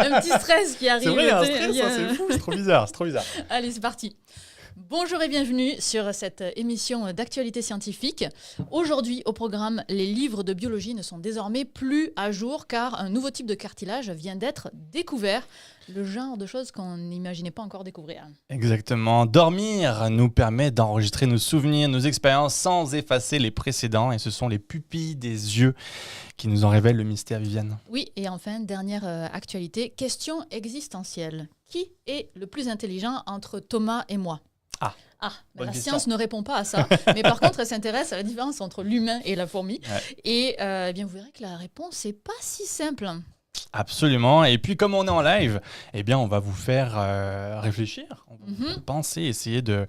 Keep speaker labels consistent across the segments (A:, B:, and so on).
A: Un petit stress qui arrive.
B: C'est vrai, un stress, c'est fou, c'est trop bizarre.
A: Allez, c'est parti. Bonjour et bienvenue sur cette émission d'actualité scientifique. Aujourd'hui, au programme, les livres de biologie ne sont désormais plus à jour car un nouveau type de cartilage vient d'être découvert. Le genre de choses qu'on n'imaginait pas encore découvrir.
B: Exactement. Dormir nous permet d'enregistrer nos souvenirs, nos expériences sans effacer les précédents. Et ce sont les pupilles des yeux qui nous en révèlent le mystère, Viviane.
A: Oui, et enfin, dernière actualité, question existentielle. Qui est le plus intelligent entre Thomas et moi ? La science ne répond pas à ça. Mais par contre, elle s'intéresse à la différence entre l'humain et la fourmi. Ouais. Et bien, vous verrez que la réponse n'est pas si simple.
B: Absolument. Et puis, comme on est en live, eh bien, on va vous faire réfléchir. On va vous faire penser, essayer de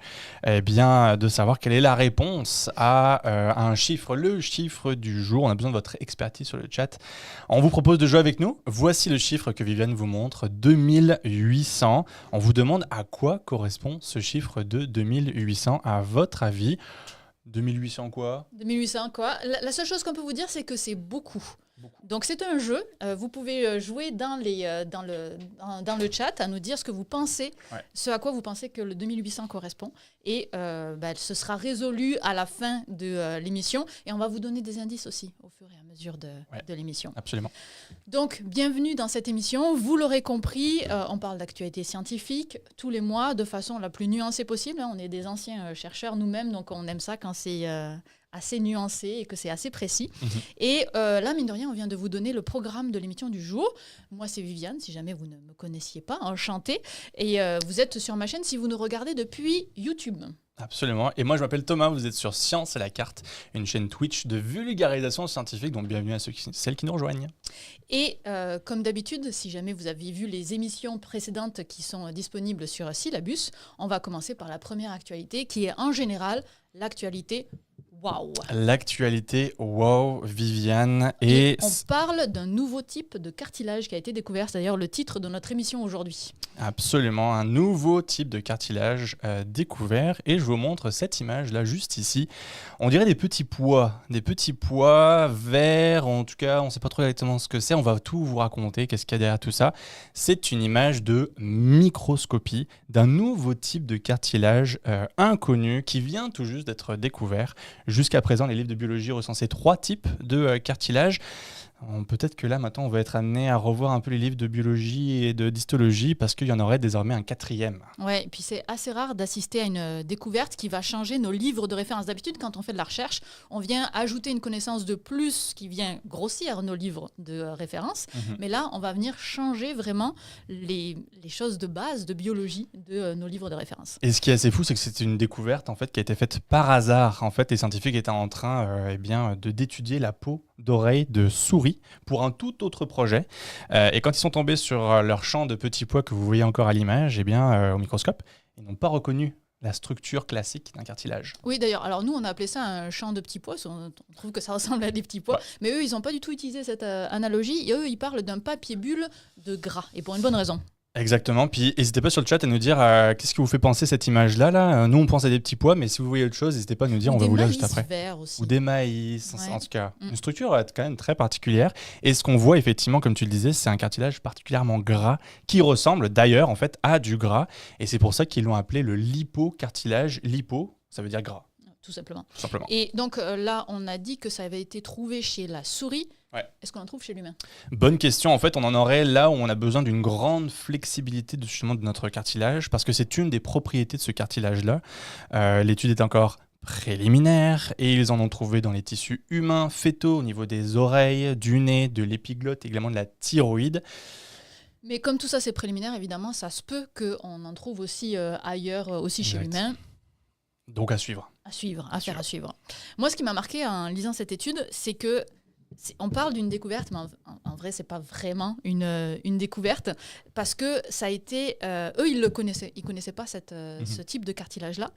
B: savoir quelle est la réponse à un chiffre, le chiffre du jour. On a besoin de votre expertise sur le chat. On vous propose de jouer avec nous. Voici le chiffre que Viviane vous montre, 2800. On vous demande à quoi correspond ce chiffre de 2800 à votre avis. 2800 quoi ?
A: 2800 quoi ? La seule chose qu'on peut vous dire, c'est que c'est beaucoup. Donc c'est un jeu, vous pouvez jouer dans le chat à nous dire ce que vous pensez, ce à quoi vous pensez que le 2800 correspond et ce sera résolu à la fin de l'émission et on va vous donner des indices aussi au fur et à mesure de l'émission.
B: Absolument.
A: Donc bienvenue dans cette émission, vous l'aurez compris, on parle d'actualité scientifique tous les mois de façon la plus nuancée possible, on est des anciens chercheurs nous-mêmes donc on aime ça quand c'est... assez nuancé et que c'est assez précis. Et là, mine de rien, on vient de vous donner le programme de l'émission du jour. Moi, c'est Viviane, si jamais vous ne me connaissiez pas, enchantée. Et vous êtes sur ma chaîne si vous nous regardez depuis YouTube.
B: Absolument. Et moi, je m'appelle Thomas, vous êtes sur Science à la carte, une chaîne Twitch de vulgarisation scientifique, donc bienvenue à celles qui nous rejoignent.
A: Et comme d'habitude, si jamais vous avez vu les émissions précédentes qui sont disponibles sur Syllabus, on va commencer par la première actualité, qui est en général l'actualité wow.
B: L'actualité wow, Viviane.
A: Et on parle d'un nouveau type de cartilage qui a été découvert, c'est d'ailleurs le titre de notre émission aujourd'hui.
B: Absolument, un nouveau type de cartilage découvert. Et je vous montre cette image-là, juste ici. On dirait des petits pois verts, en tout cas, on ne sait pas trop exactement ce que c'est. On va tout vous raconter, qu'est-ce qu'il y a derrière tout ça. C'est une image de microscopie d'un nouveau type de cartilage inconnu qui vient tout juste d'être découvert. Jusqu'à présent, les livres de biologie recensaient 3 types de cartilage. Peut-être que là, maintenant, on va être amené à revoir un peu les livres de biologie et d'histologie parce qu'il y en aurait désormais un 4e.
A: Ouais, et puis c'est assez rare d'assister à une découverte qui va changer nos livres de référence. D'habitude, quand on fait de la recherche, on vient ajouter une connaissance de plus qui vient grossir nos livres de référence. Mais là, on va venir changer vraiment les choses de base de biologie de nos livres de référence.
B: Et ce qui est assez fou, c'est que c'est une découverte en fait, qui a été faite par hasard. En fait, les scientifiques étaient en train d'étudier la peau d'oreille de souris pour un tout autre projet. Et quand ils sont tombés sur leur champ de petits pois que vous voyez encore à l'image, au microscope, ils n'ont pas reconnu la structure classique d'un cartilage.
A: Oui, d'ailleurs, alors nous, on a appelé ça un champ de petits pois. On trouve que ça ressemble à des petits pois. Ouais. Mais eux, ils n'ont pas du tout utilisé cette analogie. Et eux, ils parlent d'un papier bulle de gras. Et pour une bonne raison.
B: Exactement, puis n'hésitez pas sur le chat à nous dire qu'est-ce qui vous fait penser cette image-là. Nous, on pense à des petits pois, mais si vous voyez autre chose, n'hésitez pas à nous dire, on va vous lire juste après.
A: Verts aussi.
B: Ou des maïs, en tout cas. Une structure quand même très particulière. Et ce qu'on voit effectivement, comme tu le disais, c'est un cartilage particulièrement gras qui ressemble d'ailleurs en fait à du gras. Et c'est pour ça qu'ils l'ont appelé le lipocartilage. Lipo, ça veut dire gras.
A: Tout simplement.
B: Et
A: donc là, on a dit que ça avait été trouvé chez la souris. Ouais. Est-ce qu'on en trouve chez l'humain ?
B: Bonne question. En fait, on en aurait là où on a besoin d'une grande flexibilité justement de notre cartilage parce que c'est une des propriétés de ce cartilage-là. L'étude est encore préliminaire et ils en ont trouvé dans les tissus humains, fétaux, au niveau des oreilles, du nez, de l'épiglotte, également de la thyroïde.
A: Mais comme tout ça, c'est préliminaire, évidemment, ça se peut qu'on en trouve aussi ailleurs, aussi chez l'humain.
B: Donc à suivre.
A: Affaire à suivre. Moi, ce qui m'a marqué en lisant cette étude, c'est que on parle d'une découverte, mais en vrai, c'est pas vraiment une découverte, parce que ça a été... eux, ils le connaissaient. Ils connaissaient pas ce type de cartilage-là.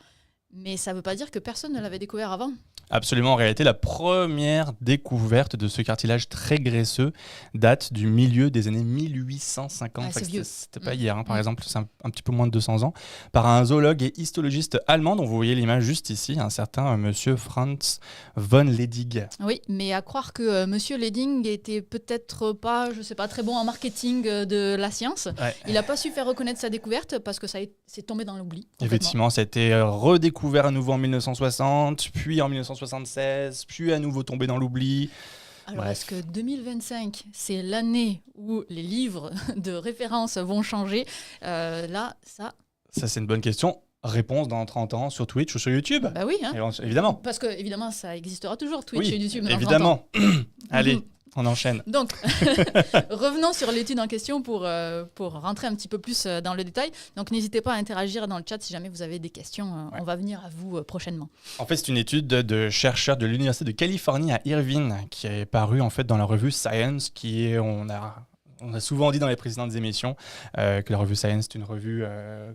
A: Mais ça ne veut pas dire que personne ne l'avait découvert avant.
B: Absolument, en réalité, la première découverte de ce cartilage très graisseux date du milieu des années 1850.
A: C'est vieux.
B: C'était pas hier, par exemple, c'est un petit peu moins de 200 ans, par un zoologue et histologiste allemand, dont vous voyez l'image juste ici, un certain monsieur Franz von Ledig.
A: Oui, mais à croire que monsieur Ledig était peut-être pas, je sais pas, très bon en marketing de la science.
B: Ouais.
A: Il n'a pas su faire reconnaître sa découverte parce que c'est tombé dans l'oubli.
B: Effectivement, ça a été redécouvert à nouveau en 1960, puis en 1976, puis à nouveau tombé dans l'oubli.
A: Alors, est-ce que 2025, c'est l'année où les livres de référence vont changer Ça,
B: c'est une bonne question. Réponse dans 30 ans sur Twitch ou sur YouTube.
A: Bah oui, hein.
B: Évidemment.
A: Parce que, évidemment, ça existera toujours, Twitch et YouTube.
B: Évidemment. Allez, on enchaîne.
A: Donc, revenons sur l'étude en question pour rentrer un petit peu plus dans le détail. Donc, n'hésitez pas à interagir dans le chat si jamais vous avez des questions. On va venir à vous prochainement.
B: En fait, c'est une étude de chercheurs de l'Université de Californie à Irvine qui est parue en fait dans la revue Science, on a souvent dit dans les précédentes émissions que la revue Science est une revue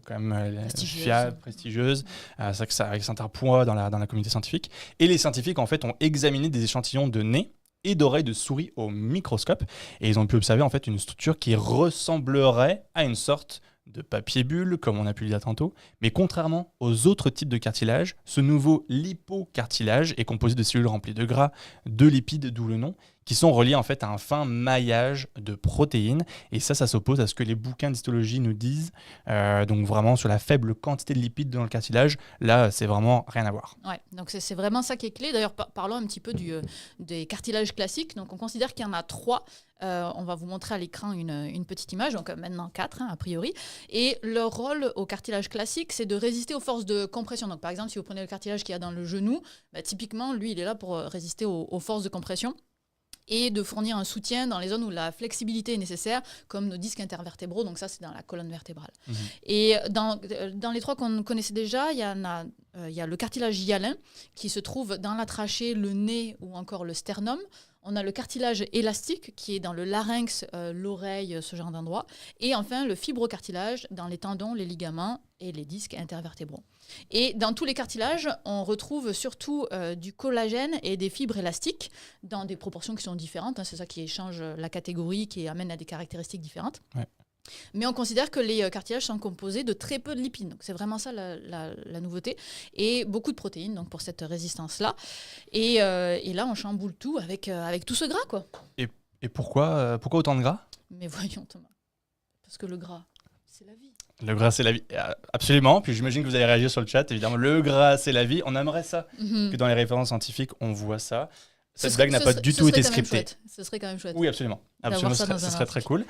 B: quand même fiable, prestigieuse. C'est vrai que ça a un certain poids dans la communauté scientifique. Et les scientifiques en fait ont examiné des échantillons de nez et d'oreilles de souris au microscope. Et ils ont pu observer en fait une structure qui ressemblerait à une sorte de papier bulle, comme on a pu le dire tantôt. Mais contrairement aux autres types de cartilage, ce nouveau lipocartilage est composé de cellules remplies de gras, de lipides, d'où le nom, qui sont reliés en fait à un fin maillage de protéines. Et ça s'oppose à ce que les bouquins d'histologie nous disent. Donc vraiment sur la faible quantité de lipides dans le cartilage, là c'est vraiment rien à voir.
A: Ouais, donc c'est vraiment ça qui est clé. D'ailleurs, parlons un petit peu des cartilages classiques. Donc on considère qu'il y en a 3. On va vous montrer à l'écran une petite image, donc maintenant 4 a priori. Et leur rôle au cartilage classique, c'est de résister aux forces de compression. Donc par exemple, si vous prenez le cartilage qu'il y a dans le genou, typiquement, lui, il est là pour résister aux forces de compression et de fournir un soutien dans les zones où la flexibilité est nécessaire, comme nos disques intervertébraux, donc ça c'est dans la colonne vertébrale. Et dans les 3 qu'on connaissait déjà, il y a le cartilage hyalin qui se trouve dans la trachée, le nez ou encore le sternum. On a le cartilage élastique qui est dans le larynx, l'oreille, ce genre d'endroit. Et enfin, le fibrocartilage dans les tendons, les ligaments et les disques intervertébraux. Et dans tous les cartilages, on retrouve surtout du collagène et des fibres élastiques dans des proportions qui sont différentes. C'est ça qui change la catégorie, qui amène à des caractéristiques différentes. Ouais. Mais on considère que les cartilages sont composés de très peu de lipides. Donc c'est vraiment ça la nouveauté. Et beaucoup de protéines donc pour cette résistance-là. Et là, on chamboule tout avec tout ce gras, quoi.
B: Et pourquoi autant de gras ?
A: Mais voyons, Thomas. Parce que le gras, c'est la vie.
B: Le gras, c'est la vie. Absolument. Puis j'imagine que vous allez réagir sur le chat. Évidemment, le gras, c'est la vie. On aimerait ça, que dans les références scientifiques, on voit ça. Cette blague n'a pas du tout été scriptée.
A: Ce serait quand même chouette.
B: Oui, absolument. Ce serait très cool.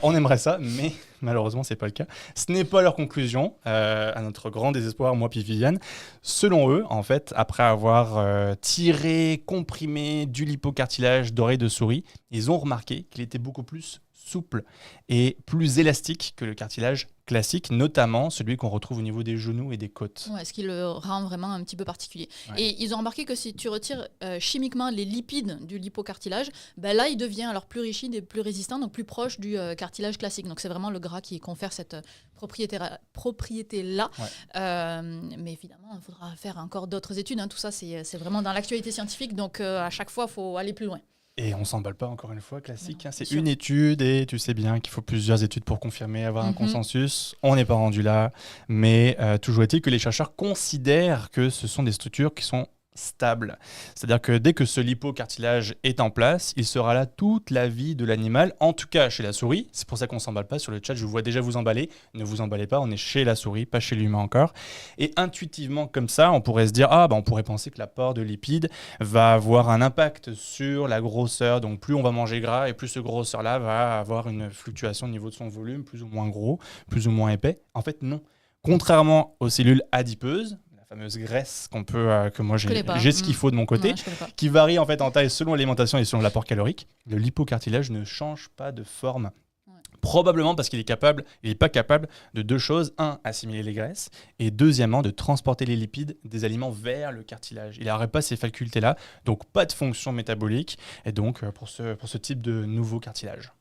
B: On aimerait ça, mais malheureusement, ce n'est pas le cas. Ce n'est pas leur conclusion, à notre grand désespoir, moi puis Viviane. Selon eux, en fait, après avoir tiré, comprimé du lipocartilage d'oreille de souris, ils ont remarqué qu'il était beaucoup plus souple et plus élastique que le cartilage classique, notamment celui qu'on retrouve au niveau des genoux et des côtes.
A: Ouais, ce qui le rend vraiment un petit peu particulier. Ouais. Et ils ont remarqué que si tu retires chimiquement les lipides du lipocartilage, là, il devient alors plus rigide et plus résistant, donc plus proche du cartilage classique. Donc c'est vraiment le gras qui confère cette propriété-là. Ouais. Mais évidemment, il faudra faire encore d'autres études. Tout ça, c'est vraiment dans l'actualité scientifique, donc à chaque fois, il faut aller plus loin.
B: Et on s'emballe pas, encore une fois, classique. Non, c'est une étude et tu sais bien qu'il faut plusieurs études pour confirmer, avoir un consensus. On n'est pas rendu là, mais toujours est-il que les chercheurs considèrent que ce sont des structures qui sont stable. C'est-à-dire que dès que ce lipocartilage est en place, il sera là toute la vie de l'animal, en tout cas chez la souris. C'est pour ça qu'on ne s'emballe pas sur le chat, je vous vois déjà vous emballer. Ne vous emballez pas, on est chez la souris, pas chez l'humain encore. Et intuitivement comme ça, on pourrait se dire, on pourrait penser que l'apport de lipides va avoir un impact sur la grosseur. Donc plus on va manger gras et plus ce grosseur-là va avoir une fluctuation au niveau de son volume, plus ou moins gros, plus ou moins épais. En fait, non. Contrairement aux cellules adipeuses, fameuse graisse que moi j'ai ce qu'il faut de mon côté, qui varie en fait en taille selon l'alimentation et selon l'apport calorique. Le lipocartilage ne change pas de forme. Ouais. Probablement parce qu'il est pas capable de 2 choses. 1, assimiler les graisses, et deuxièmement, de transporter les lipides des aliments vers le cartilage. Il n'aurait pas ces facultés-là, donc pas de fonction métabolique, et donc pour ce type de nouveau cartilage.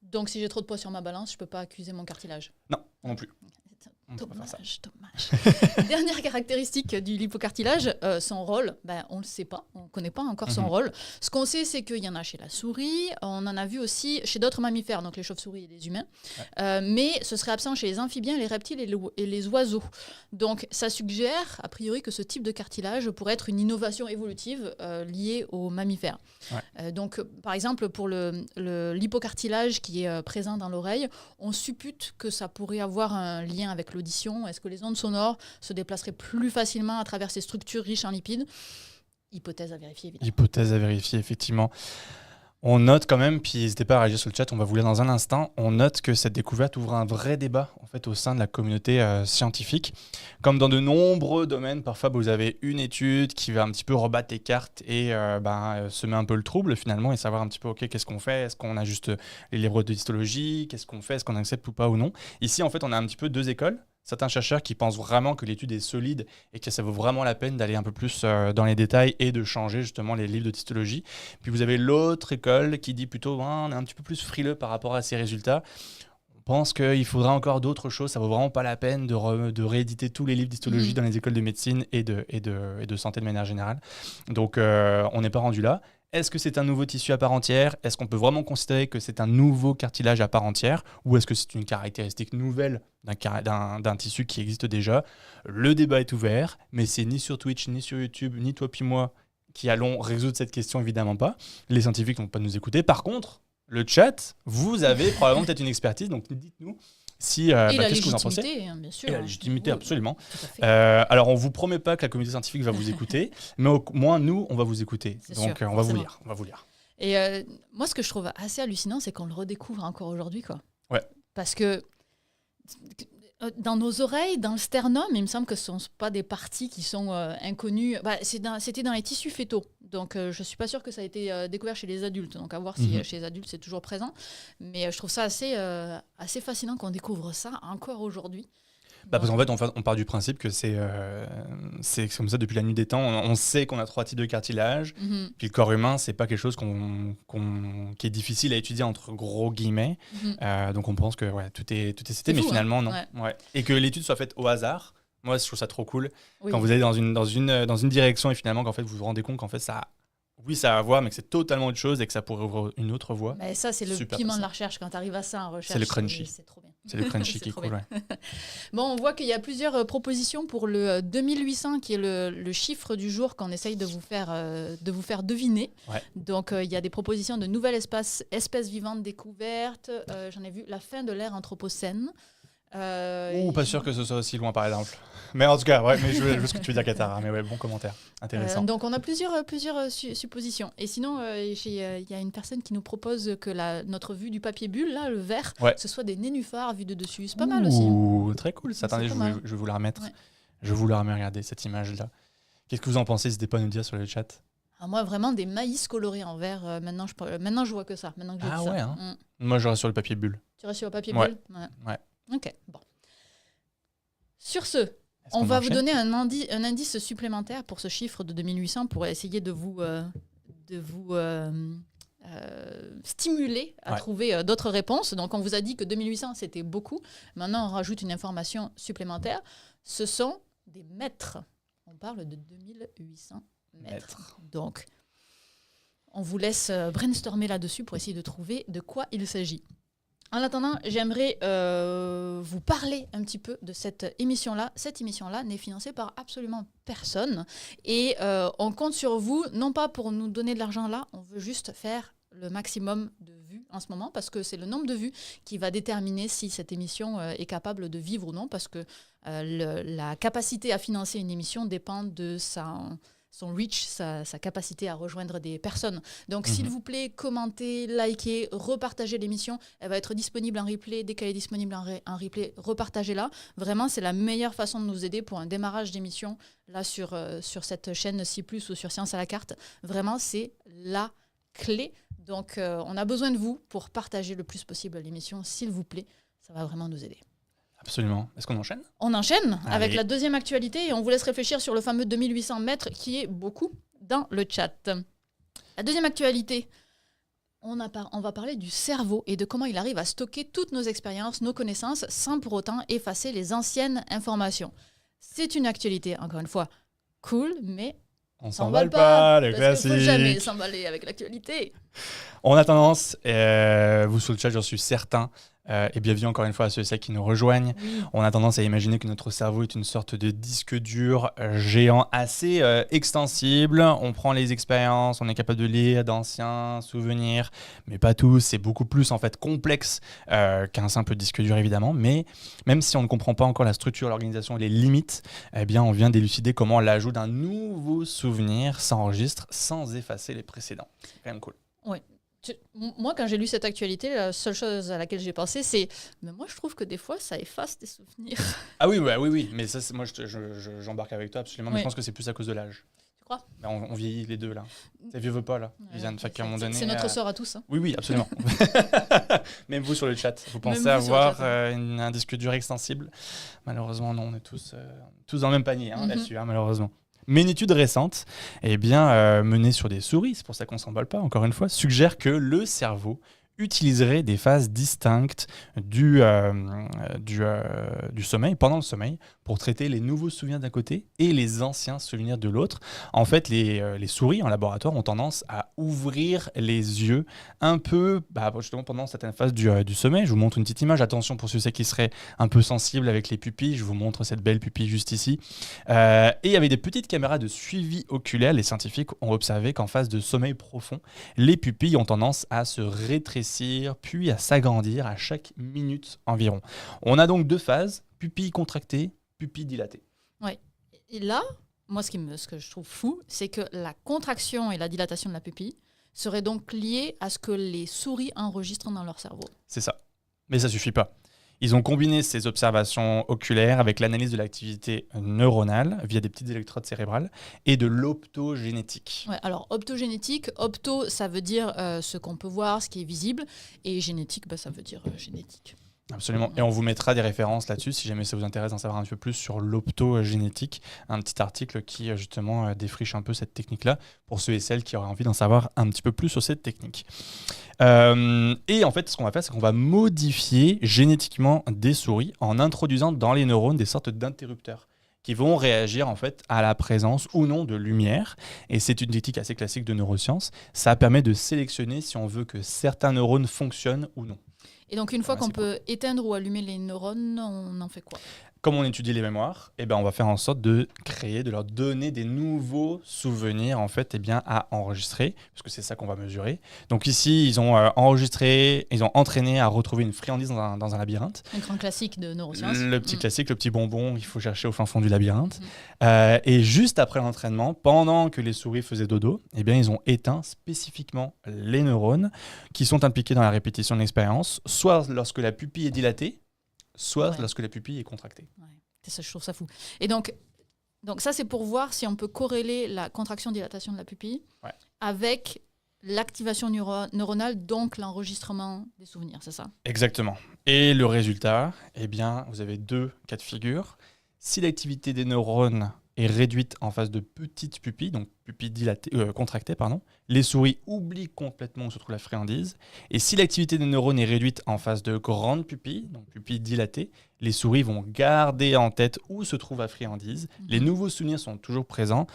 A: Donc si j'ai trop de poids sur ma balance, je ne peux pas accuser mon cartilage ?
B: Non plus. peut pas faire ça.
A: Dommage. Dernière caractéristique du lipocartilage, son rôle, on ne le sait pas, on ne connaît pas encore son rôle. Ce qu'on sait, c'est qu'il y en a chez la souris, on en a vu aussi chez d'autres mammifères, donc les chauves-souris et les humains, mais ce serait absent chez les amphibiens, les reptiles et les oiseaux. Donc ça suggère, a priori, que ce type de cartilage pourrait être une innovation évolutive liée aux mammifères. Donc, par exemple, pour le lipocartilage qui est présent dans l'oreille, on suppute que ça pourrait avoir un lien avec l'audition. Est-ce que les ondes sonores se déplaceraient plus facilement à travers ces structures riches en lipides ? Hypothèse à vérifier, évidemment.
B: Hypothèse à vérifier, effectivement. On note quand même, puis n'hésitez pas à réagir sur le chat, on va vous lire dans un instant, on note que cette découverte ouvre un vrai débat en fait, au sein de la communauté scientifique. Comme dans de nombreux domaines, parfois vous avez une étude qui va un petit peu rebattre les cartes et semer un peu le trouble finalement et savoir un petit peu ok, qu'est-ce qu'on fait, est-ce qu'on a juste les livres de histologie, qu'est-ce qu'on fait, est-ce qu'on accepte ou pas ou non. Ici en fait on a un petit peu deux écoles. Certains chercheurs qui pensent vraiment que l'étude est solide et que ça vaut vraiment la peine d'aller un peu plus dans les détails et de changer justement les livres de histologie. Puis vous avez l'autre école qui dit plutôt on est un petit peu plus frileux par rapport à ces résultats. On pense qu'il faudra encore d'autres choses. Ça vaut vraiment pas la peine de rééditer tous les livres d'histologie dans les écoles de médecine et de santé de manière générale. Donc on n'est pas rendu là. Est-ce que c'est un nouveau tissu à part entière ? Est-ce qu'on peut vraiment considérer que c'est un nouveau cartilage à part entière ? Ou est-ce que c'est une caractéristique nouvelle d'un tissu qui existe déjà ? Le débat est ouvert, mais c'est ni sur Twitch, ni sur YouTube, ni toi puis moi qui allons résoudre cette question, évidemment pas. Les scientifiques ne vont pas nous écouter. Par contre, le chat, vous avez probablement peut-être une expertise, donc dites-nous. Qu'est-ce que vous en pensez ?
A: Bien sûr.
B: Et la légitimité, absolument. Alors, on ne vous promet pas que la communauté scientifique va vous écouter, mais au moins, nous, on va vous écouter. Donc, on va vous lire.
A: Et moi, ce que je trouve assez hallucinant, c'est qu'on le redécouvre encore aujourd'hui, quoi.
B: Ouais.
A: Parce que dans nos oreilles, dans le sternum, il me semble que ce ne sont pas des parties qui sont inconnues. C'était dans les tissus fœtaux. Donc, je ne suis pas sûre que ça a été découvert chez les adultes. Donc, à voir si chez les adultes, c'est toujours présent. Mais je trouve ça assez fascinant qu'on découvre ça encore aujourd'hui.
B: Parce qu'en fait, on part du principe que c'est comme ça depuis la nuit des temps. On sait qu'on a 3 types de cartilage. Puis le corps humain, c'est pas quelque chose qui est difficile à étudier entre gros guillemets. Donc on pense que tout est cité, mais finalement non. Ouais. Et que l'étude soit faite au hasard, moi je trouve ça trop cool. Oui. Quand vous allez dans une direction et finalement qu'en fait vous vous rendez compte qu'en fait ça a à voir, mais que c'est totalement autre chose et que ça pourrait ouvrir une autre voie.
A: Mais ça, c'est le piment de la recherche. Quand tu arrives à ça en recherche,
B: c'est le crunchy.
A: C'est trop bien.
B: C'est le crunchy qui est cool.
A: Bon, on voit qu'il y a plusieurs propositions pour le 2800, qui est le chiffre du jour qu'on essaye de vous faire deviner. Ouais. Donc, il y a des propositions de nouvelles espèces vivantes découvertes. J'en ai vu la fin de l'ère anthropocène.
B: Pas sûr que ce soit aussi loin par exemple. Mais en tout cas, mais je veux ce que tu veux dire, Katara. Mais bon commentaire. Intéressant.
A: Donc on a plusieurs suppositions. Et sinon, il y a une personne qui nous propose que notre vue du papier bulle, là, le vert, ce soit des nénuphars vus de dessus. C'est pas mal aussi.
B: Très cool. Ça, attendez, je vais vous la remettre. Ouais. Je vais vous la remettre, regardez cette image-là. Qu'est-ce que vous en pensez ? N'hésitez pas à nous dire sur le chat.
A: Moi, vraiment, des maïs colorés en vert. Maintenant, je vois que ça. Maintenant que j'ai dit ça.
B: Moi, je reste sur le papier bulle.
A: Tu restes sur le papier bulle ? Ouais. Ok, bon. Sur ce, on va vous donner un indice supplémentaire pour ce chiffre de 2800 pour essayer de vous stimuler à trouver d'autres réponses. Donc, on vous a dit que 2800, c'était beaucoup. Maintenant, on rajoute une information supplémentaire. Ce sont des mètres. On parle de 2800 mètres. Donc, on vous laisse brainstormer là-dessus pour essayer de trouver de quoi il s'agit. En attendant, j'aimerais vous parler un petit peu de cette émission-là. Cette émission-là n'est financée par absolument personne. Et on compte sur vous, non pas pour nous donner de l'argent là, on veut juste faire le maximum de vues en ce moment, parce que c'est le nombre de vues qui va déterminer si cette émission est capable de vivre ou non, parce que la capacité à financer une émission dépend de son reach, sa capacité à rejoindre des personnes. Donc, s'il vous plaît, commentez, likez, repartagez l'émission. Elle va être disponible en replay. Dès qu'elle est disponible en replay, repartagez-la. Vraiment, c'est la meilleure façon de nous aider pour un démarrage d'émission là sur cette chaîne C+, ou sur Science à la carte. Vraiment, c'est la clé. Donc, on a besoin de vous pour partager le plus possible l'émission. S'il vous plaît, ça va vraiment nous aider.
B: Absolument. Est-ce qu'on enchaîne ?
A: On enchaîne avec la deuxième actualité et on vous laisse réfléchir sur le fameux 2800 mètres qui est beaucoup dans le chat. La deuxième actualité, On va parler du cerveau et de comment il arrive à stocker toutes nos expériences, nos connaissances, sans pour autant effacer les anciennes informations. C'est une actualité, encore une fois, cool, mais
B: On s'emballe pas, le
A: parce qu'il ne faut
B: classique.
A: jamais s'emballer avec l'actualité.
B: On a tendance, vous sur le chat, j'en suis certain, et bienvenue encore une fois à ceux et celles qui nous rejoignent.
A: Oui.
B: On a tendance à imaginer que notre cerveau est une sorte de disque dur géant assez extensible. On prend les expériences, on est capable de lire d'anciens souvenirs, mais pas tous. C'est beaucoup plus en fait complexe qu'un simple disque dur évidemment. Mais même si on ne comprend pas encore la structure, l'organisation et les limites, eh bien on vient d'élucider comment l'ajout d'un nouveau souvenir s'enregistre sans effacer les précédents. C'est quand même cool.
A: Ouais. Moi, quand j'ai lu cette actualité, la seule chose à laquelle j'ai pensé, c'est mais moi, je trouve que des fois, ça efface des souvenirs.
B: Ah oui, oui. Mais ça, moi, j'embarque avec toi absolument. Mais
A: Oui.
B: je pense que c'est plus à cause de l'âge.
A: Tu crois?
B: On vieillit les deux là. C'est vieux veut pas là. Viviane, fait qu'à un moment donné.
A: C'est notre sort à tous. Hein.
B: Oui, absolument. Même vous sur le chat, vous pensez
A: Même vous sur le
B: avoir
A: chat,
B: un disque dur extensible? Malheureusement, non, on est tous dans le même panier là-dessus, malheureusement. Mais une étude récente, menée sur des souris, c'est pour ça qu'on s'emballe pas, encore une fois, suggère que le cerveau utiliserait des phases distinctes du sommeil, pendant le sommeil, pour traiter les nouveaux souvenirs d'un côté et les anciens souvenirs de l'autre. En fait, les souris en laboratoire ont tendance à ouvrir les yeux un peu, justement pendant certaines phases du sommeil. Je vous montre une petite image. Attention pour ceux qui seraient un peu sensibles avec les pupilles. Je vous montre cette belle pupille juste ici. Et avec des petites caméras de suivi oculaire, les scientifiques ont observé qu'en phase de sommeil profond, les pupilles ont tendance à se rétrécir puis à s'agrandir à chaque minute environ. On a donc deux phases, pupilles contractées, pupilles dilatées.
A: Ouais. Et là, moi, ce que je trouve fou, c'est que la contraction et la dilatation de la pupille seraient donc liées à ce que les souris enregistrent dans leur cerveau.
B: C'est ça. Mais ça suffit pas. Ils ont combiné ces observations oculaires avec l'analyse de l'activité neuronale via des petites électrodes cérébrales et de l'optogénétique.
A: Ouais, alors, optogénétique, opto, ça veut dire ce qu'on peut voir, ce qui est visible, et génétique, ça veut dire génétique.
B: Absolument. Et on vous mettra des références là-dessus si jamais ça vous intéresse d'en savoir un peu plus sur l'optogénétique. Un petit article qui justement défriche un peu cette technique-là pour ceux et celles qui auraient envie d'en savoir un petit peu plus sur cette technique. Et en fait, ce qu'on va faire, c'est qu'on va modifier génétiquement des souris en introduisant dans les neurones des sortes d'interrupteurs qui vont réagir en fait à la présence ou non de lumière. Et c'est une technique assez classique de neurosciences. Ça permet de sélectionner si on veut que certains neurones fonctionnent ou non.
A: Et donc, une fois qu'on peut éteindre ou allumer les neurones, on en fait quoi?
B: Comme on étudie les mémoires, on va faire en sorte de leur donner des nouveaux souvenirs en fait, à enregistrer, parce que c'est ça qu'on va mesurer. Donc ici, ils ont enregistré, ils ont entraîné à retrouver une friandise dans un labyrinthe.
A: Un grand classique de neurosciences.
B: Le petit classique, le petit bonbon qu'il faut chercher au fin fond du labyrinthe. Et juste après l'entraînement, pendant que les souris faisaient dodo, ils ont éteint spécifiquement les neurones qui sont impliqués dans la répétition de l'expérience, soit lorsque la pupille est dilatée, soit lorsque la pupille est contractée.
A: Ouais. Ça, je trouve ça fou. Et donc ça, c'est pour voir si on peut corréler la contraction-dilatation de la pupille avec l'activation neuronale, donc l'enregistrement des souvenirs, c'est ça?
B: Exactement. Et le résultat, vous avez deux cas de figure. Si l'activité des neurones est réduite en phase de petites pupilles, donc pupilles contractées, les souris oublient complètement où se trouve la friandise. Et si l'activité des neurones est réduite en phase de grandes pupilles, donc pupilles dilatées, les souris vont garder en tête où se trouve la friandise. Les nouveaux souvenirs sont toujours présents.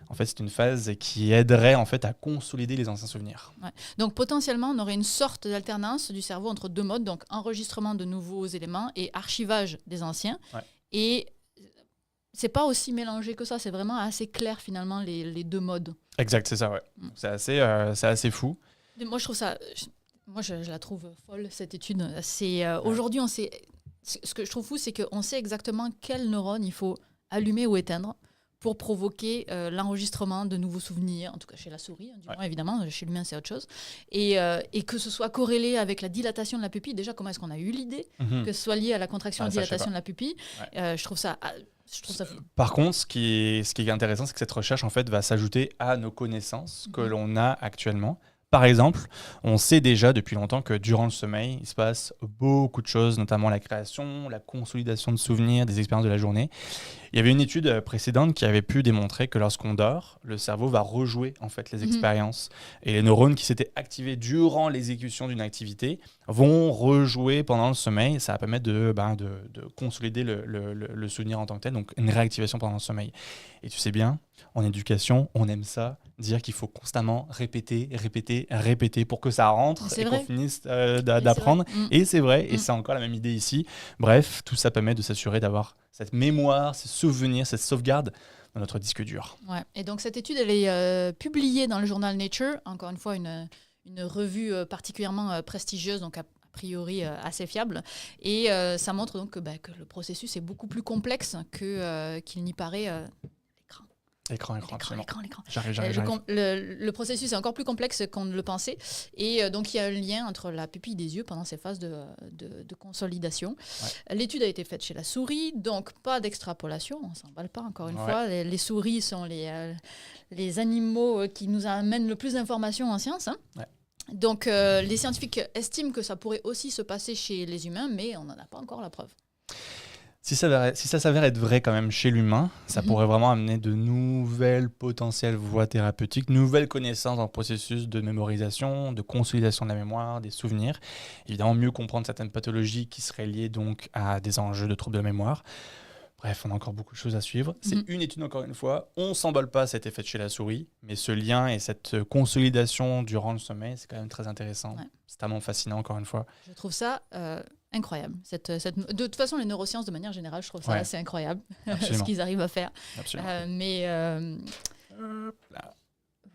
B: En fait, c'est une phase qui aiderait en fait à consolider les anciens souvenirs.
A: Ouais. Donc potentiellement, on aurait une sorte d'alternance du cerveau entre deux modes, donc enregistrement de nouveaux éléments et archivage des anciens. Ouais. Et c'est pas aussi mélangé que ça, c'est vraiment assez clair finalement les deux modes.
B: Exact, c'est ça, ouais. C'est assez fou.
A: Moi, je trouve ça, je la trouve folle cette étude. Aujourd'hui, on sait. Ce que je trouve fou, c'est qu'on sait exactement quel neurone il faut allumer ou éteindre pour provoquer l'enregistrement de nouveaux souvenirs, en tout cas chez la souris, du moins évidemment, chez l'humain c'est autre chose, et que ce soit corrélé avec la dilatation de la pupille. Déjà, comment est-ce qu'on a eu l'idée que ce soit lié à la contraction et dilatation de la pupille? Je trouve ça fou.
B: Par contre, ce qui est intéressant, c'est que cette recherche en fait, va s'ajouter à nos connaissances que l'on a actuellement. Par exemple, on sait déjà depuis longtemps que durant le sommeil, il se passe beaucoup de choses, notamment la création, la consolidation de souvenirs, des expériences de la journée. Il y avait une étude précédente qui avait pu démontrer que lorsqu'on dort, le cerveau va rejouer en fait les expériences. Et les neurones qui s'étaient activés durant l'exécution d'une activité vont rejouer pendant le sommeil. Ça va permettre de consolider le souvenir en tant que tel, donc une réactivation pendant le sommeil. Et tu sais bien, en éducation, on aime ça, dire qu'il faut constamment répéter pour que ça rentre et qu'on finisse d'apprendre. Et c'est vrai, et c'est encore la même idée ici. Bref, tout ça permet de s'assurer d'avoir cette mémoire, ces souvenirs, cette sauvegarde dans notre disque dur.
A: Ouais. Et donc cette étude, elle est publiée dans le journal Nature, encore une fois une revue particulièrement prestigieuse, donc a priori assez fiable. Et ça montre donc que le processus est beaucoup plus complexe qu'il n'y paraît.
B: L'écran, absolument.
A: L'écran.
B: J'arrive.
A: Le processus est encore plus complexe qu'on ne le pensait. Et donc, il y a un lien entre la pupille des yeux pendant ces phases de consolidation. Ouais. L'étude a été faite chez la souris, donc pas d'extrapolation. On ne s'emballe pas, encore une fois. Les souris sont les animaux qui nous amènent le plus d'informations en science. Hein. Ouais. Donc, les scientifiques estiment que ça pourrait aussi se passer chez les humains, mais on n'en a pas encore la preuve.
B: Si ça s'avère être vrai quand même chez l'humain, ça pourrait vraiment amener de nouvelles potentielles voies thérapeutiques, nouvelles connaissances dans le processus de mémorisation, de consolidation de la mémoire, des souvenirs. Évidemment, mieux comprendre certaines pathologies qui seraient liées donc à des enjeux de troubles de mémoire. Bref, on a encore beaucoup de choses à suivre. C'est une étude, encore une fois. On ne s'emballe pas, ça a été fait chez la souris, mais ce lien et cette consolidation durant le sommeil, c'est quand même très intéressant. Ouais. C'est tellement fascinant, encore une fois.
A: Je trouve ça incroyable. De toute façon, les neurosciences, de manière générale, je trouve ça assez incroyable, ce qu'ils arrivent à faire.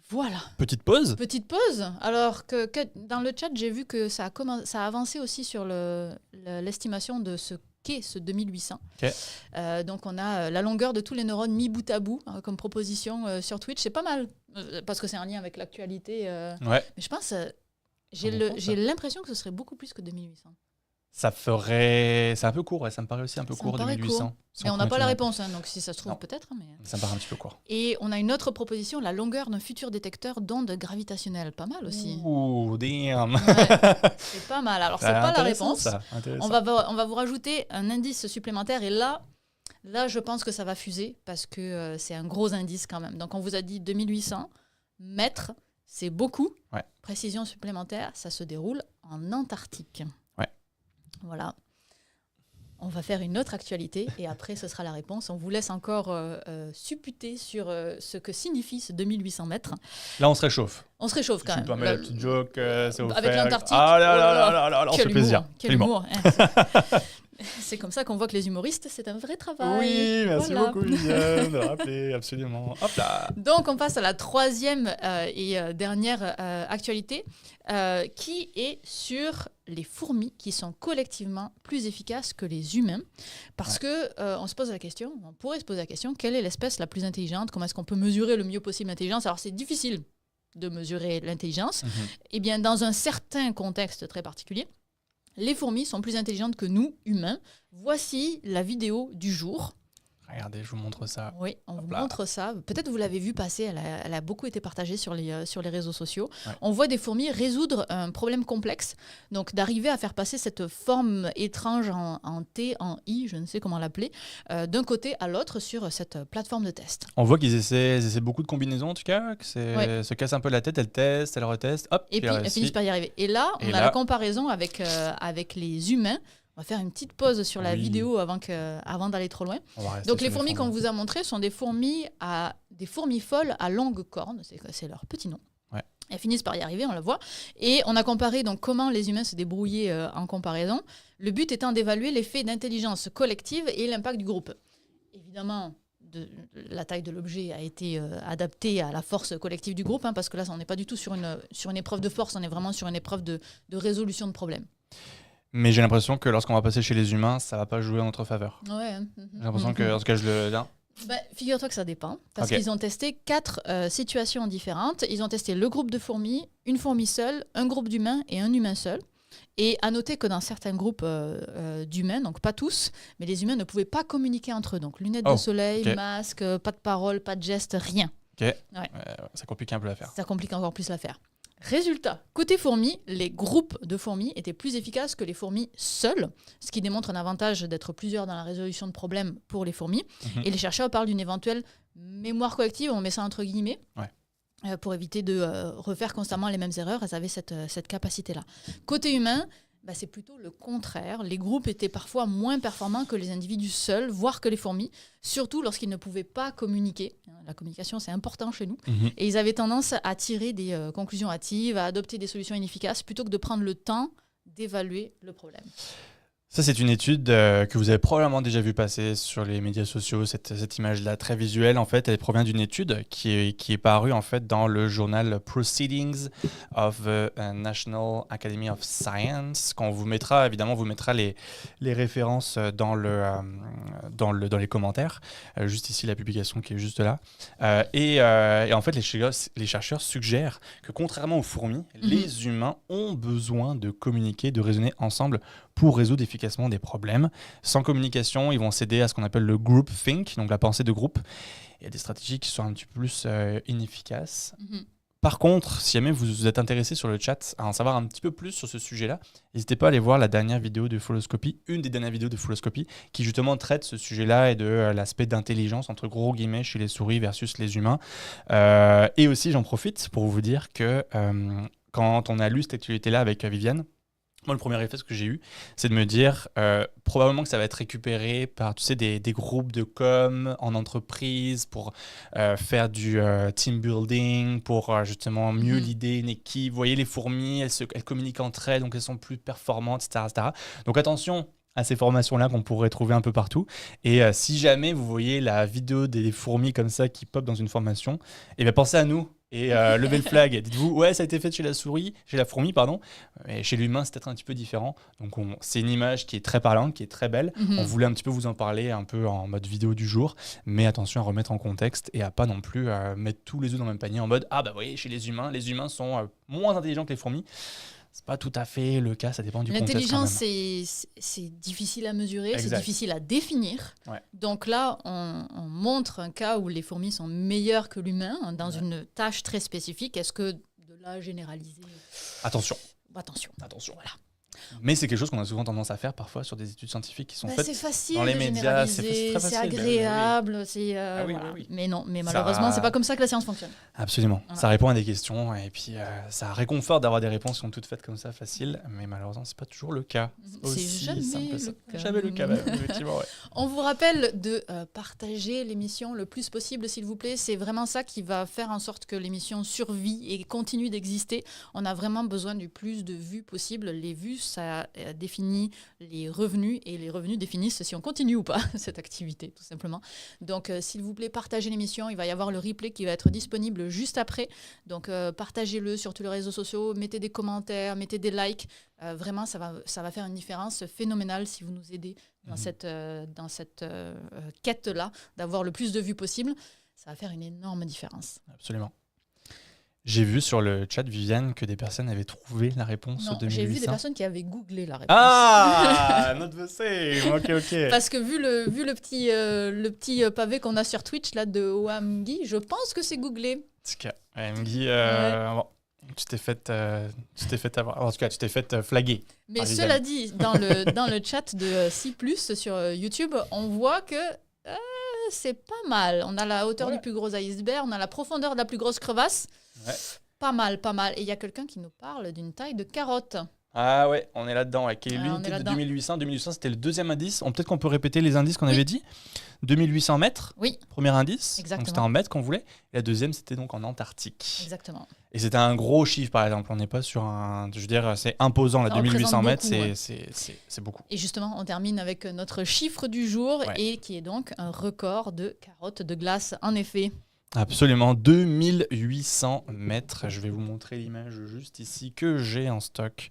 A: Voilà.
B: Petite pause.
A: Alors que dans le chat, j'ai vu que ça a avancé aussi sur l'estimation de ce qu'est ce 2800. Okay. Donc, on a la longueur de tous les neurones mis bout à bout comme proposition sur Twitch. C'est pas mal, parce que c'est en lien avec l'actualité. Mais je pense, j'ai l'impression que ce serait beaucoup plus que 2800.
B: C'est un peu court, ça me paraît aussi un peu court, 2800.
A: Mais on n'a pas la réponse, donc si ça se trouve, peut-être. Mais...
B: Ça me paraît un petit peu court.
A: Et on a une autre proposition, la longueur d'un futur détecteur d'ondes gravitationnelles. Pas mal aussi.
B: Ouh, damn.
A: C'est pas mal. Alors, c'est pas la réponse. On va vous rajouter un indice supplémentaire. Et là, je pense que ça va fuser parce que c'est un gros indice quand même. Donc, on vous a dit 2800 mètres, c'est beaucoup. Ouais. Précision supplémentaire, ça se déroule en Antarctique. Voilà. On va faire une autre actualité et après, ce sera la réponse. On vous laisse encore supputer sur ce que signifie ce 2800 mètres.
B: Là, on se réchauffe.
A: On se réchauffe quand même.
B: Tu peux mettre la petite joke, c'est offert.
A: Avec l'Antarctique.
B: Ah là, on fait plaisir.
A: Quel humour. C'est comme ça qu'on voit que les humoristes, c'est un vrai travail.
B: Oui, merci beaucoup, Viviane, de rappeler, absolument. Hop là.
A: Donc, on passe à la troisième et dernière actualité, qui est sur les fourmis qui sont collectivement plus efficaces que les humains. Parce que on pourrait se poser la question, quelle est l'espèce la plus intelligente? Comment est-ce qu'on peut mesurer le mieux possible l'intelligence? Alors, c'est difficile de mesurer l'intelligence. Eh bien, dans un certain contexte très particulier, les fourmis sont plus intelligentes que nous, humains. Voici la vidéo du jour.
B: Regardez, je vous montre ça.
A: Oui, on vous montre ça. Peut-être vous l'avez vu passer, elle a beaucoup été partagée sur les réseaux sociaux. Ouais. On voit des fourmis résoudre un problème complexe, donc d'arriver à faire passer cette forme étrange en T, en I, je ne sais comment l'appeler, d'un côté à l'autre sur cette plateforme de test.
B: On voit qu'ils essaient beaucoup de combinaisons en tout cas, que se cassent un peu la tête, elles testent, elles retestent, hop,
A: et puis elles finissent par y arriver. Et là, on a la comparaison avec les humains. On va faire une petite pause sur la vidéo avant d'aller trop loin. Donc les fourmis qu'on vous a montrées sont des fourmis folles à longue corne, c'est leur petit nom. Ouais. Elles finissent par y arriver, on le voit. Et on a comparé donc comment les humains se débrouillaient en comparaison. Le but étant d'évaluer l'effet d'intelligence collective et l'impact du groupe. Évidemment, la taille de l'objet a été adaptée à la force collective du groupe, parce que là, on n'est pas du tout sur une épreuve de force, on est vraiment sur une épreuve de résolution de problèmes.
B: Mais j'ai l'impression que lorsqu'on va passer chez les humains, ça va pas jouer en notre faveur.
A: Ouais.
B: J'ai l'impression que, en tout cas,
A: figure-toi que ça dépend. Parce qu'ils ont testé 4 situations différentes. Ils ont testé le groupe de fourmis, une fourmi seule, un groupe d'humains et un humain seul. Et à noter que dans certains groupes d'humains, donc pas tous, mais les humains ne pouvaient pas communiquer entre eux. Donc lunettes de soleil, masque, pas de parole, pas de geste, rien.
B: Ok. Ouais. Ça complique un peu l'affaire.
A: Ça complique encore plus l'affaire. Résultat, côté fourmis, les groupes de fourmis étaient plus efficaces que les fourmis seules, ce qui démontre un avantage d'être plusieurs dans la résolution de problèmes pour les fourmis. Et les chercheurs parlent d'une éventuelle mémoire collective, on met ça entre guillemets, pour éviter de refaire constamment les mêmes erreurs. Elles avaient cette capacité-là. Côté humain, c'est plutôt le contraire. Les groupes étaient parfois moins performants que les individus seuls, voire que les fourmis, surtout lorsqu'ils ne pouvaient pas communiquer. La communication, c'est important chez nous. Et ils avaient tendance à tirer des conclusions hâtives, à adopter des solutions inefficaces, plutôt que de prendre le temps d'évaluer le problème.
B: Ça, c'est une étude que vous avez probablement déjà vu passer sur les médias sociaux. Cette image-là, très visuelle, en fait, elle provient d'une étude qui est parue en fait dans le journal Proceedings of the National Academy of Science. Quand on vous mettra, évidemment, les références dans les commentaires. Juste ici, la publication qui est juste là. Et en fait, les chercheurs suggèrent que contrairement aux fourmis, les humains ont besoin de communiquer, de raisonner ensemble pour résoudre efficacement des problèmes. Sans communication, ils vont céder à ce qu'on appelle le groupthink, donc la pensée de groupe. Il y a des stratégies qui sont un petit peu plus inefficaces. Par contre, si jamais vous êtes intéressé sur le chat à en savoir un petit peu plus sur ce sujet-là, n'hésitez pas à aller voir la dernière vidéo de Foloscopy, une des dernières vidéos de Foloscopy, qui justement traite ce sujet-là et de l'aspect d'intelligence entre gros guillemets chez les souris versus les humains. Et aussi, j'en profite pour vous dire que quand on a lu cette actualité-là avec Viviane, moi, le premier réflexe que j'ai eu, c'est de me dire probablement que ça va être récupéré par des groupes de com en entreprise pour faire du team building, pour justement mieux l'idée une équipe. Vous voyez, les fourmis, elles communiquent entre elles, donc elles sont plus performantes, etc. Donc attention à ces formations-là qu'on pourrait trouver un peu partout. Et si jamais vous voyez la vidéo des fourmis comme ça qui pop dans une formation, pensez à nous. Et levez le flag, dites-vous, ouais, ça a été fait chez la fourmi, pardon. Et chez l'humain, c'est peut-être un petit peu différent. Donc, c'est une image qui est très parlante, qui est très belle. On voulait un petit peu vous en parler un peu en mode vidéo du jour. Mais attention à remettre en contexte et à pas non plus mettre tous les œufs dans le même panier en mode, vous voyez, chez les humains sont moins intelligents que les fourmis. C'est pas tout à fait le cas, ça dépend du contexte.
A: L'intelligence, c'est difficile à mesurer, c'est difficile à définir. Donc là, on montre un cas où les fourmis sont meilleures que l'humain dans une tâche très spécifique. Est-ce que de là généraliser ?
B: Attention.
A: Voilà.
B: Mais c'est quelque chose qu'on a souvent tendance à faire parfois sur des études scientifiques qui sont faites
A: c'est facile
B: dans les médias. C'est très facile,
A: c'est agréable.
B: Oui.
A: Mais non, malheureusement, c'est pas comme ça que la science fonctionne.
B: Absolument. Voilà. Ça répond à des questions et puis ça réconforte d'avoir des réponses qui sont toutes faites comme ça, faciles. Mais malheureusement, c'est pas toujours le cas.
A: C'est
B: jamais le cas. Effectivement,
A: On vous rappelle de partager l'émission le plus possible, s'il vous plaît. C'est vraiment ça qui va faire en sorte que l'émission survit et continue d'exister. On a vraiment besoin du plus de vues possible. Les vues, ça définit les revenus et les revenus définissent si on continue ou pas cette activité, tout simplement. Donc, s'il vous plaît, partagez l'émission. Il va y avoir le replay qui va être disponible juste après. Donc, partagez-le sur tous les réseaux sociaux. Mettez des commentaires, mettez des likes. Vraiment, ça va faire une différence phénoménale si vous nous aidez dans cette quête-là, d'avoir le plus de vues possible. Ça va faire une énorme différence.
B: Absolument. J'ai vu sur le chat, Viviane, que des personnes avaient trouvé la réponse au 2800.
A: J'ai vu des personnes qui avaient googlé la réponse.
B: Ah, notre dossier. Ok.
A: Parce que vu le petit pavé qu'on a sur Twitch là, de OAMGui, je pense que c'est googlé.
B: En tout cas, OAMGui, bon, tu t'es fait avoir. En tout cas, tu t'es fait flaguer.
A: Mais cela dit, dans le chat de C+, sur YouTube, on voit que c'est pas mal. On a la hauteur du plus gros iceberg, on a la profondeur de la plus grosse crevasse. Pas mal. Et il y a quelqu'un qui nous parle d'une taille de carotte.
B: Ah ouais, on est là-dedans. Quelle est l'unité de 2800 2800, c'était le deuxième indice. Peut-être qu'on peut répéter les indices qu'on avait dit. 2800 mètres, premier indice.
A: Exactement.
B: Donc c'était en mètres qu'on voulait. Et la deuxième, c'était donc en Antarctique.
A: Exactement.
B: Et c'était un gros chiffre, par exemple. On n'est pas sur un... Je veux dire, c'est imposant. 2800 mètres, c'est beaucoup.
A: Et justement, on termine avec notre chiffre du jour et qui est donc un record de carottes de glace, en effet.
B: Absolument, 2800 mètres. Je vais vous montrer l'image juste ici que j'ai en stock.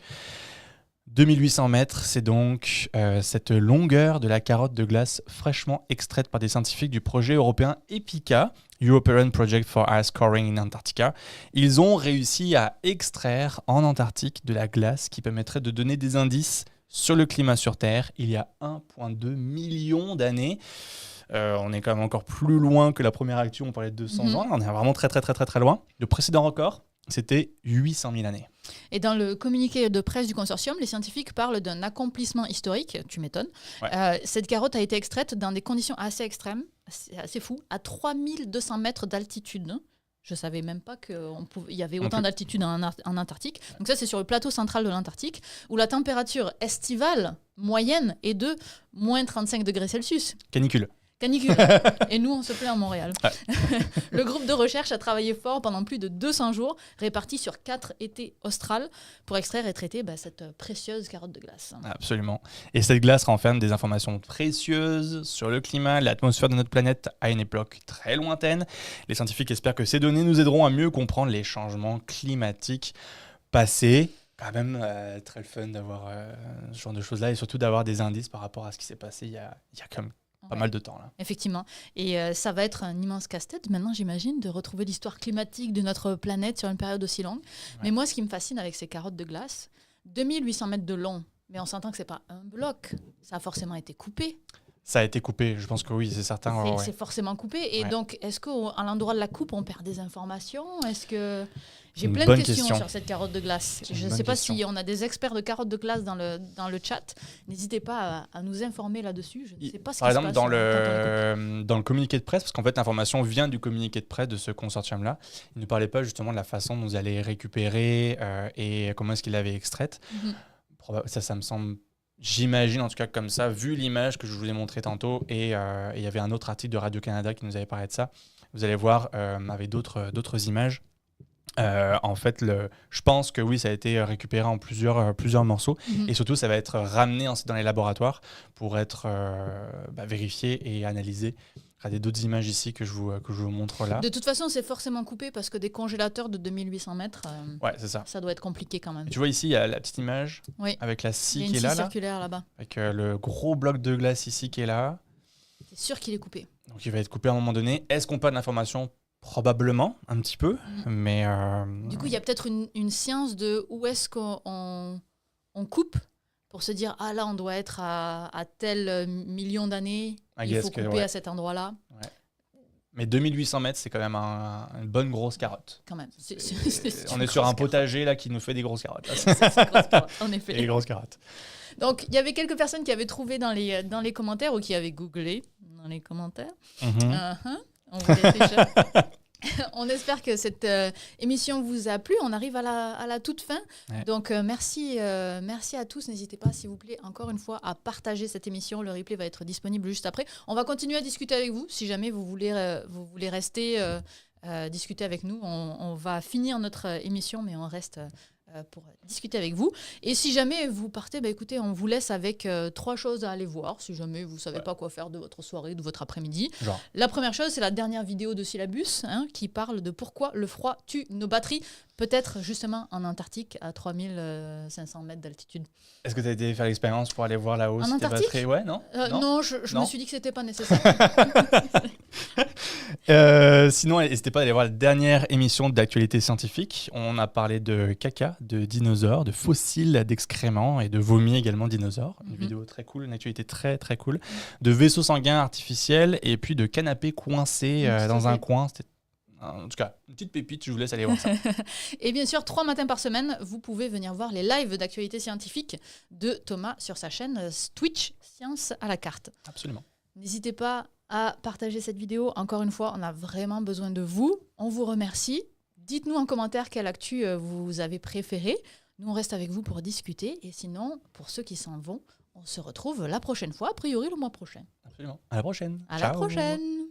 B: 2800 mètres, c'est donc cette longueur de la carotte de glace fraîchement extraite par des scientifiques du projet européen EPICA, European Project for Ice Coring in Antarctica. Ils ont réussi à extraire en Antarctique de la glace qui permettrait de donner des indices sur le climat sur Terre il y a 1,2 million d'années. On est quand même encore plus loin que la première actu, on parlait de 200 ans, on est vraiment très loin. Le précédent record, C'était 800 000 années.
A: Et dans le communiqué de presse du consortium, les scientifiques parlent d'un accomplissement historique, tu m'étonnes.
B: Ouais.
A: Cette carotte a été extraite dans des conditions assez extrêmes, c'est assez fou, à 3200 mètres d'altitude. Je ne savais même pas qu'il y avait autant d'altitude en Antarctique. Donc ça, c'est sur le plateau central de l'Antarctique, où la température estivale moyenne est de moins 35 degrés Celsius.
B: Canicule.
A: Et nous, on se plaît à Montréal.
B: Ouais.
A: Le groupe de recherche a travaillé fort pendant plus de 200 jours, répartis sur 4 étés australes, pour extraire et traiter cette précieuse carotte de glace.
B: Absolument. Et cette glace renferme des informations précieuses sur le climat, l'atmosphère de notre planète à une époque très lointaine. Les scientifiques espèrent que ces données nous aideront à mieux comprendre les changements climatiques passés. Quand même très le fun d'avoir ce genre de choses-là et surtout d'avoir des indices par rapport à ce qui s'est passé il y a quand même pas mal de temps là.
A: Effectivement. Et ça va être un immense casse-tête maintenant, j'imagine, de retrouver l'histoire climatique de notre planète sur une période aussi longue. Ouais. Mais moi, ce qui me fascine avec ces carottes de glace, 2800 mètres de long, mais on s'entend que c'est pas un bloc, ça a forcément été coupé.
B: Ça a été coupé, je pense que oui, c'est certain.
A: C'est forcément coupé. Et donc, est-ce qu'à l'endroit de la coupe, on perd des informations ? Est-ce que... J'ai plein de questions sur cette carotte de glace. Je ne sais pas si on a des experts de carottes de glace dans le chat. N'hésitez pas à nous informer là-dessus. Je ne sais pas ce qui se passe.
B: Par exemple, dans le communiqué de presse, parce qu'en fait, l'information vient du communiqué de presse de ce consortium-là, il ne parlait pas justement de la façon dont vous allez récupérer et comment est-ce qu'il l'avait extraite. Ça me semble... J'imagine en tout cas comme ça, vu l'image que je vous ai montrée tantôt, et il y avait un autre article de Radio-Canada qui nous avait parlé de ça. Vous allez voir avec d'autres images. En fait, je pense que oui, ça a été récupéré en plusieurs morceaux. Et surtout, ça va être ramené ensuite dans les laboratoires pour être vérifié et analysé. Regardez d'autres images ici que je vous montre là.
A: De toute façon, c'est forcément coupé parce que des congélateurs de 2800 mètres,
B: ouais, c'est ça.
A: Ça doit être compliqué quand même.
B: Et tu vois ici, il y a la petite image avec la scie qui est là.
A: Il y a une scie circulaire là-bas.
B: Avec le gros bloc de glace ici qui est là.
A: C'est sûr qu'il est coupé.
B: Donc il va être coupé à un moment donné. Est-ce qu'on perd de l'information ? Probablement, un petit peu. Mais
A: du coup, il y a peut-être une science de où est-ce qu'on coupe pour se dire, ah là, on doit être à tel million d'années, il faut couper à cet endroit-là. Ouais.
B: Mais 2800 mètres, c'est quand même une bonne grosse carotte.
A: Quand même.
B: On est sur un potager là qui nous fait des grosses carottes.
A: C'est une grosse carotte, en effet.
B: Des grosses carottes.
A: Donc, il y avait quelques personnes qui avaient trouvé dans les commentaires ou qui avaient googlé dans les commentaires. On vous déjà. On espère que cette émission vous a plu. On arrive à la toute fin. Ouais. Donc, merci à tous. N'hésitez pas, s'il vous plaît, encore une fois, à partager cette émission. Le replay va être disponible juste après. On va continuer à discuter avec vous. Si jamais vous voulez rester discuter avec nous, on va finir notre émission, mais on reste... pour discuter avec vous. Et si jamais vous partez, écoutez, on vous laisse avec 3 choses à aller voir, si jamais vous ne savez pas quoi faire de votre soirée, de votre après-midi. Genre. La première chose, c'est la dernière vidéo de Syllabus, qui parle de pourquoi le froid tue nos batteries, peut-être justement en Antarctique, à 3500 mètres d'altitude.
B: Est-ce que tu as été faire l'expérience pour aller voir là-haut
A: en
B: si
A: Antarctique?
B: Batteries... Ouais, non,
A: non, je me suis dit que ce n'était pas nécessaire.
B: Sinon, n'hésitez pas à aller voir la dernière émission d'actualité scientifique. On a parlé de caca, de dinosaures, de fossiles, d'excréments et de vomi également de dinosaures. Une vidéo très cool, une actualité très très cool. De vaisseaux sanguins artificiels et puis de canapés coincés dans un coin. C'était en tout cas une petite pépite, je vous laisse aller voir ça.
A: Et bien sûr, 3 matins par semaine, vous pouvez venir voir les lives d'actualité scientifique de Thomas sur sa chaîne Twitch Science à la carte.
B: Absolument.
A: N'hésitez pas à partager cette vidéo. Encore une fois, on a vraiment besoin de vous. On vous remercie. Dites-nous en commentaire quelle actu vous avez préférée. Nous, on reste avec vous pour discuter. Et sinon, pour ceux qui s'en vont, on se retrouve la prochaine fois, a priori le mois prochain.
B: Absolument. À la prochaine.
A: À la prochaine.